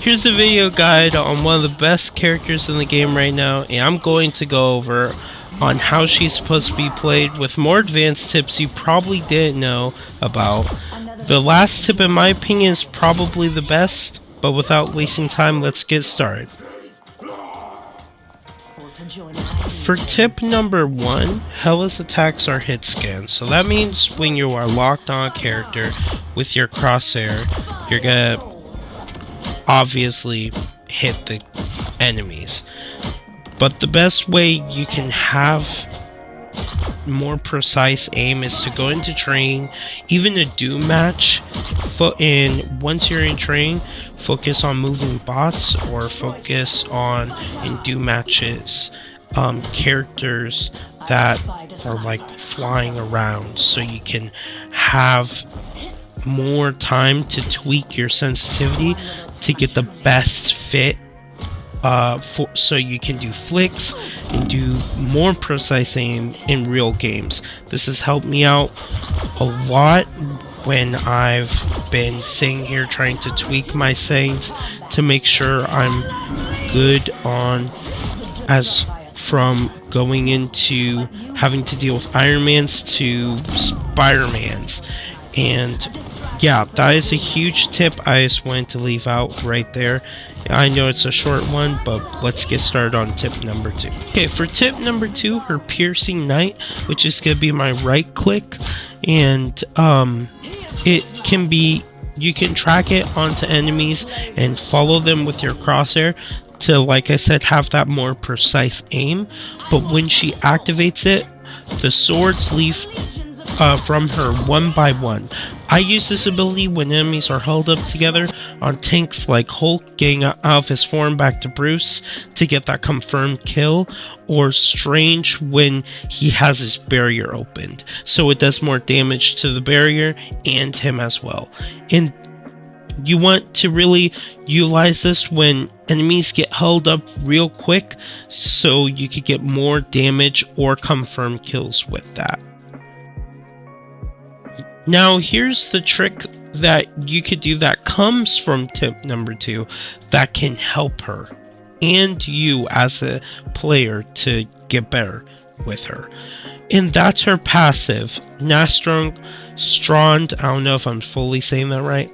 Here's a video guide on one of the best characters in the game right now, and I'm going to go over on how she's supposed to be played with more advanced tips you probably didn't know about. The last tip in my opinion is probably the best, but without wasting time, let's get started. For tip number 1, Hela's attacks are hit scans. So that means when you are locked on a character with your crosshair, you're gonna obviously hit the enemies. But the best way you can have more precise aim is to go into training, even a Doom match, and once you're in training, focus on moving bots or focus on, in Doom matches, characters that are like flying around, so you can have more time to tweak your sensitivity to get the best fit, so you can do flicks and do more precise aim in real games. This has helped me out a lot when I've been sitting here trying to tweak my settings to make sure I'm good on, as from going into having to deal with Iron Mans to Spider-Mans. And yeah, that is a huge tip I just wanted to leave out right there. I know it's a short one, but let's get started on tip number 2. Okay, for tip number 2, her Piercing Knight, which is going to be my right click, and it can be, you can track it onto enemies and follow them with your crosshair to, like I said, have that more precise aim. But when she activates it, the swords leave from her one by one. I use this ability when enemies are held up together on tanks like Hulk getting out of his form back to Bruce to get that confirmed kill, or Strange when he has his barrier opened, so it does more damage to the barrier and him as well. And you want to really utilize this when enemies get held up real quick, so you could get more damage or confirmed kills with that. Now here's the trick that you could do that comes from tip number 2 that can help her and you as a player to get better with her. And that's her passive, Nastrong Strond, I don't know if I'm fully saying that right,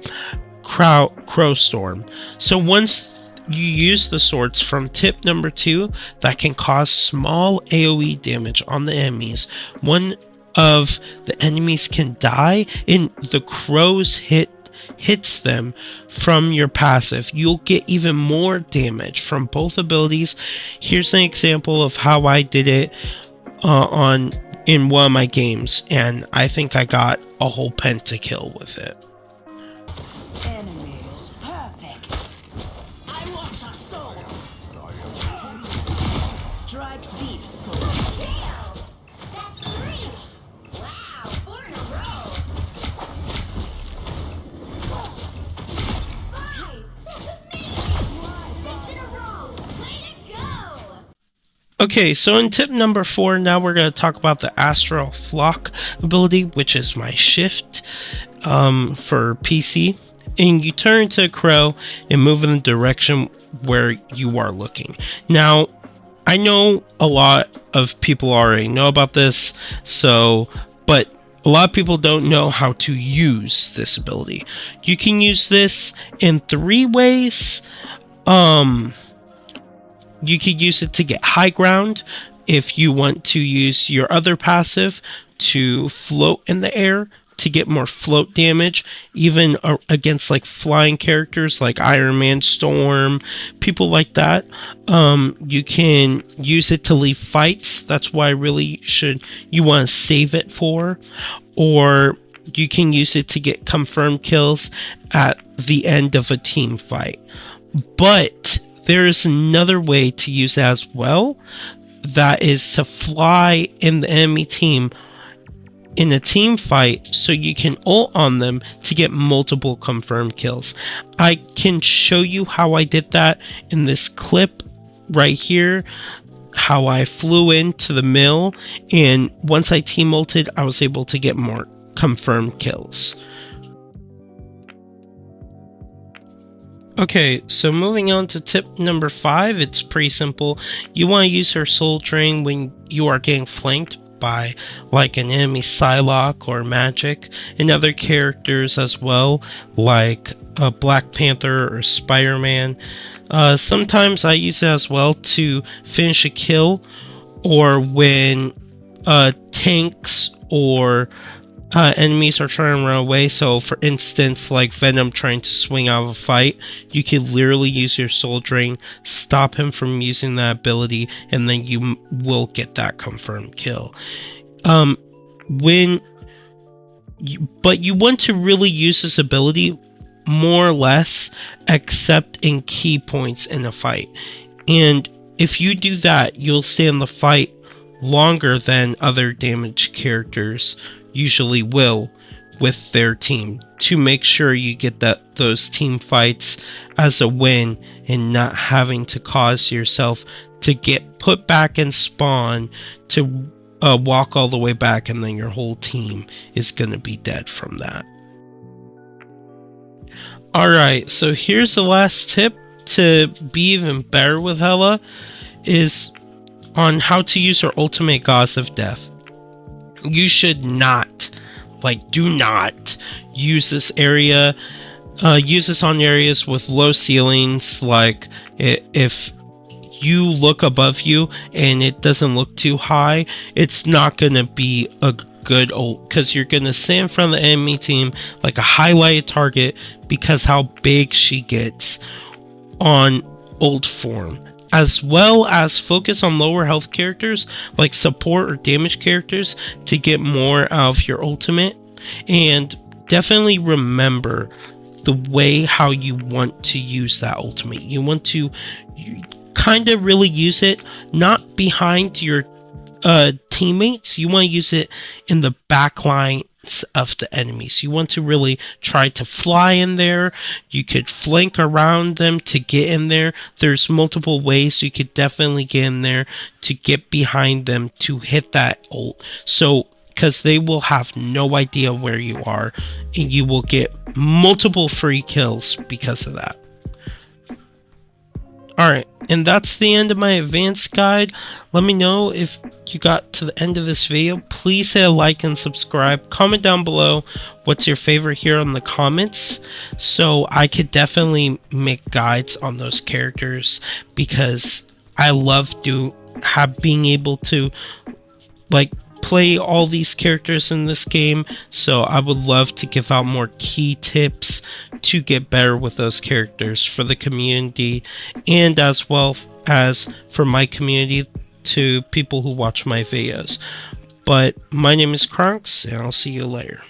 Crow Storm. So once you use the swords from tip number 2, that can cause small AoE damage on the enemies. One of the enemies can die and the crows hits them from your passive. You'll get even more damage from both abilities. Here's an example of how I did it in one of my games, and I think I got a whole pentakill with it. Enemies, perfect. I want a soul. Strike deep, soul. That's 3! Wow, 4 in a row! 5! That's amazing! 6 in a row! Way to go! Okay, so in tip number 4, now we're going to talk about the Astral Flock ability, which is my shift for PC. And you turn into a crow and move in the direction where you are looking. Now, I know a lot of people already know about this, but a lot of people don't know how to use this ability. You can use this in 3 ways. You could use it to get high ground if you want to use your other passive to float in the air to get more float damage, even against like flying characters like Iron Man, Storm, people like that. You can use it to leave fights. That's why you want to save it for. Or you can use it to get confirmed kills at the end of a team fight. But there is another way to use it as well. That is to fly in the enemy team in a team fight, so you can ult on them to get multiple confirmed kills. I can show you how I did that in this clip right here, how I flew into the mill, and once I team ulted, I was able to get more confirmed kills. Okay, so moving on to tip number 5, it's pretty simple. You want to use her soul drain when you are getting flanked by like an enemy Psylocke or Magic, and other characters as well, like a Black Panther or Spider-Man. Sometimes I use it as well to finish a kill, or when tanks or enemies are trying to run away. So for instance, like Venom trying to swing out of a fight, you can literally use your soul drain, stop him from using that ability, and then you will get that confirmed kill. But you want to really use this ability more or less except in key points in a fight. And if you do that, you'll stay in the fight longer than other damaged characters usually will with their team, to make sure you get those team fights as a win and not having to cause yourself to get put back in spawn to walk all the way back, and then your whole team is going to be dead from that. Alright, so here's the last tip to be even better with Hela, is on how to use her ultimate Gauze of Death. You should not, do not use this area. Use this on areas with low ceilings, like if you look above you and it doesn't look too high, it's not gonna be a good ult, because you're gonna sit in front of the enemy team like a highlighted target because how big she gets on ult form. As well as focus on lower health characters like support or damage characters to get more out of your ultimate. And definitely remember the way how you want to use that ultimate. You want to kind of really use it not behind your teammates. You want to use it in the back lines of the enemies. You want to really try to fly in there. You could flank around them to get in there. There's multiple ways you could definitely get in there to get behind them to hit that ult. So because they will have no idea where you are, and you will get multiple free kills because of that. Alright, and that's the end of my advanced guide. Let me know if you got to the end of this video. Please hit a like and subscribe. Comment down below what's your favorite hero in the comments, so I could definitely make guides on those characters, because I love being able to play all these characters in this game. So I would love to give out more key tips to get better with those characters for the community, and as well as for my community, to people who watch my videos. But my name is Kronks, and I'll see you later.